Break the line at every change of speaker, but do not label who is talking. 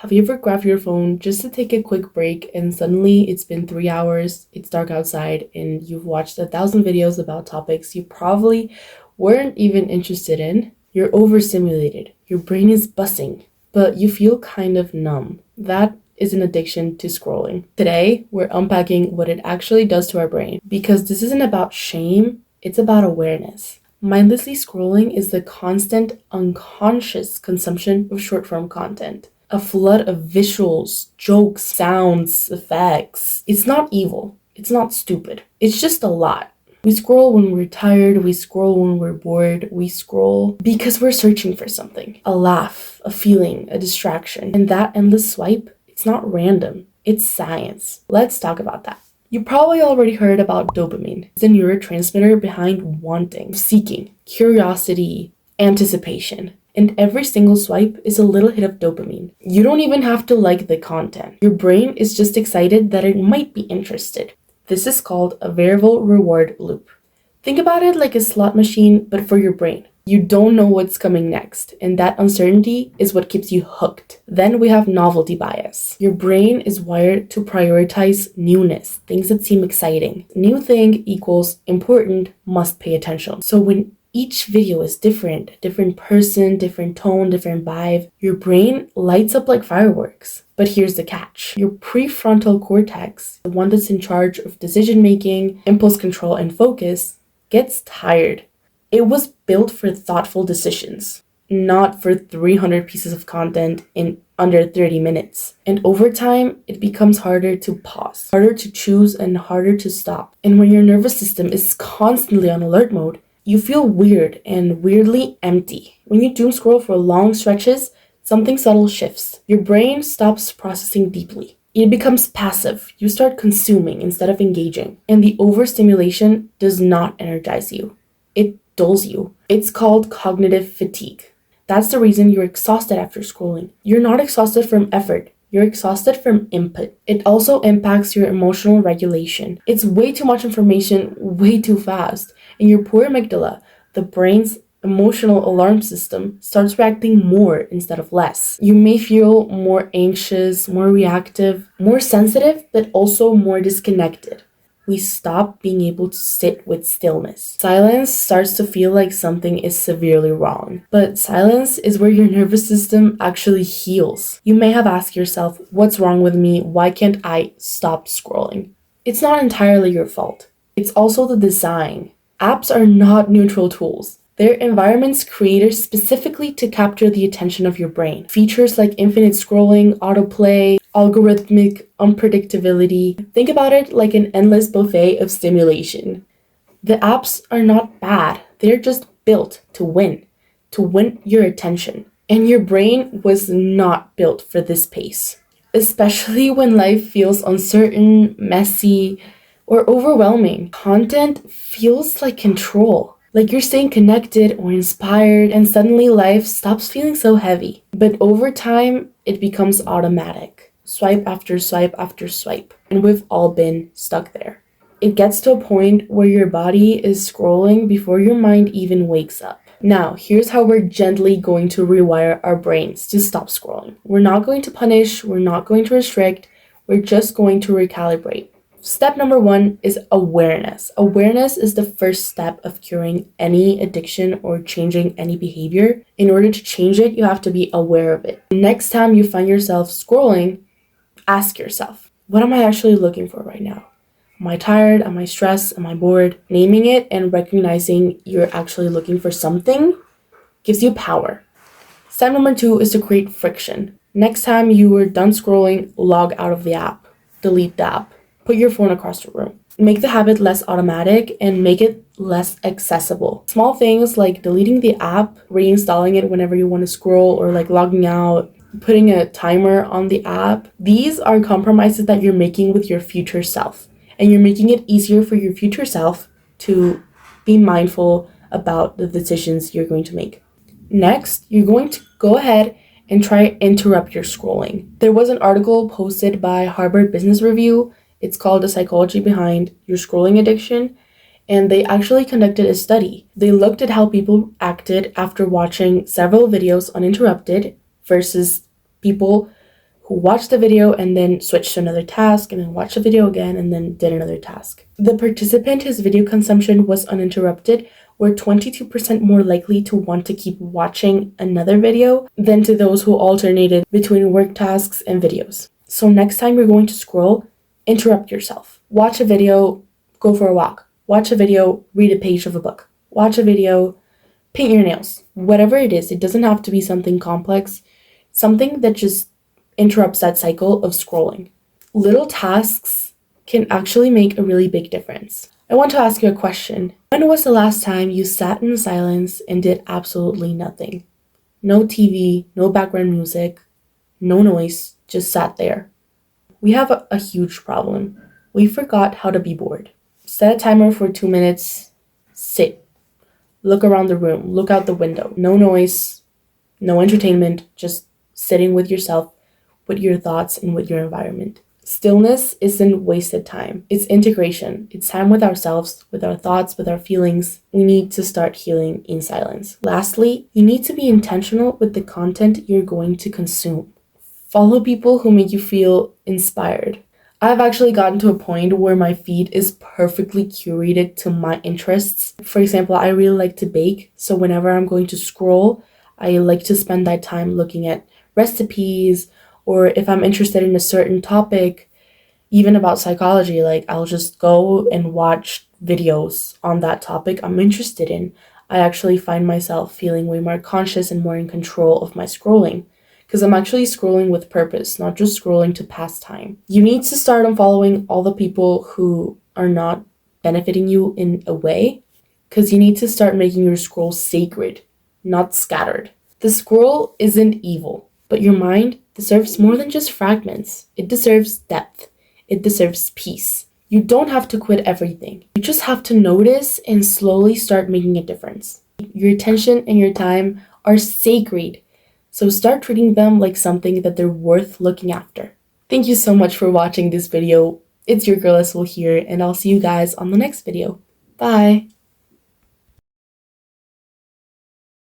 Have you ever grabbed your phone just to take a quick break and suddenly it's been 3 hours, it's dark outside, and you've watched 1,000 videos about topics you probably weren't even interested in? You're overstimulated, your brain is buzzing, but you feel kind of numb. That is an addiction to scrolling. Today, we're unpacking what it actually does to our brain because this isn't about shame, it's about awareness. Mindlessly scrolling is the constant, unconscious consumption of short form content. A flood of visuals, jokes, sounds, effects. It's not evil. It's not stupid. It's just a lot. We scroll when we're tired, we scroll when we're bored, we scroll because we're searching for something. A laugh, a feeling, a distraction. And that endless swipe, it's not random. It's science. Let's talk about that. You probably already heard about dopamine. It's the neurotransmitter behind wanting, seeking, curiosity, anticipation. And every single swipe is a little hit of dopamine. You don't even have to like the content. Your brain is just excited that it might be interested. This is called a variable reward loop. Think about it like a slot machine, but for your brain. You don't know what's coming next, and that uncertainty is what keeps you hooked. Then we have novelty bias. Your brain is wired to prioritize newness, things that seem exciting. New thing equals important, must pay attention. So when each video is different person, different tone, different vibe. Your brain lights up like fireworks. But here's the catch. Your prefrontal cortex, the one that's in charge of decision making, impulse control, and focus, gets tired. It was built for thoughtful decisions, not for 300 pieces of content in under 30 minutes. And over time, it becomes harder to pause, harder to choose, and harder to stop. And when your nervous system is constantly on alert mode, you feel weird and weirdly empty. When you doom scroll for long stretches, something subtle shifts. Your brain stops processing deeply. It becomes passive. You start consuming instead of engaging. And the overstimulation does not energize you. It dulls you. It's called cognitive fatigue. That's the reason you're exhausted after scrolling. You're not exhausted from effort. You're exhausted from input. It also impacts your emotional regulation. It's way too much information, way too fast. And your poor amygdala, the brain's emotional alarm system, starts reacting more instead of less. You may feel more anxious, more reactive, more sensitive, but also more disconnected. We stop being able to sit with stillness. Silence starts to feel like something is severely wrong. But silence is where your nervous system actually heals. You may have asked yourself, what's wrong with me? Why can't I stop scrolling? It's not entirely your fault. It's also the design. Apps are not neutral tools. They're environments created specifically to capture the attention of your brain. Features like infinite scrolling, autoplay, algorithmic unpredictability. Think about it like an endless buffet of stimulation. The apps are not bad. They're just built to win your attention. And your brain was not built for this pace, especially when life feels uncertain, messy, or overwhelming. Content feels like control. Like you're staying connected or inspired, and suddenly life stops feeling so heavy. But over time, it becomes automatic. Swipe after swipe after swipe. And we've all been stuck there. It gets to a point where your body is scrolling before your mind even wakes up. Now, here's how we're gently going to rewire our brains to stop scrolling. We're not going to punish, we're not going to restrict, we're just going to recalibrate. Step number 1 is awareness. Awareness is the first step of curing any addiction or changing any behavior. In order to change it, you have to be aware of it. Next time you find yourself scrolling, ask yourself, what am I actually looking for right now? Am I tired? Am I stressed? Am I bored? Naming it and recognizing you're actually looking for something gives you power. Step number 2 is to create friction. Next time you are done scrolling, log out of the app. Delete the app. Put your phone across the room. Make the habit less automatic and make it less accessible. Small things like deleting the app, reinstalling it whenever you want to scroll, or like logging out, putting a timer on the app. These are compromises that you're making with your future self. And you're making it easier for your future self to be mindful about the decisions you're going to make. Next, you're going to go ahead and try to interrupt your scrolling. There was an article posted by Harvard Business Review. It's called The Psychology Behind Your Scrolling Addiction, and they actually conducted a study. They looked at how people acted after watching several videos uninterrupted versus people who watched the video and then switched to another task and then watched the video again and then did another task. The participant whose video consumption was uninterrupted were 22% more likely to want to keep watching another video than to those who alternated between work tasks and videos. So next time you're going to scroll, interrupt yourself. Watch a video, go for a walk. Watch a video, read a page of a book. Watch a video, paint your nails. Whatever it is, it doesn't have to be something complex, something that just interrupts that cycle of scrolling. Little tasks can actually make a really big difference. I want to ask you a question. When was the last time you sat in silence and did absolutely nothing? No TV, no background music, no noise, just sat there. We have a huge problem. We forgot how to be bored. Set a timer for 2 minutes, sit. Look around the room, look out the window. No noise, no entertainment, just sitting with yourself, with your thoughts and with your environment. Stillness isn't wasted time. It's integration. It's time with ourselves, with our thoughts, with our feelings. We need to start healing in silence. Lastly, you need to be intentional with the content you're going to consume. Follow people who make you feel inspired. I've actually gotten to a point where my feed is perfectly curated to my interests. For example, I really like to bake, so whenever I'm going to scroll, I like to spend that time looking at recipes, or if I'm interested in a certain topic, even about psychology, like I'll just go and watch videos on that topic I'm interested in. I actually find myself feeling way more conscious and more in control of my scrolling, because I'm actually scrolling with purpose, not just scrolling to pass time. You need to start unfollowing all the people who are not benefiting you in a way, because you need to start making your scroll sacred, not scattered. The scroll isn't evil, but your mind deserves more than just fragments. It deserves depth. It deserves peace. You don't have to quit everything. You just have to notice and slowly start making a difference. Your attention and your time are sacred. So start treating them like something that they're worth looking after. Thank you so much for watching this video. It's your girl Eswell here, and I'll see you guys on the next video. Bye!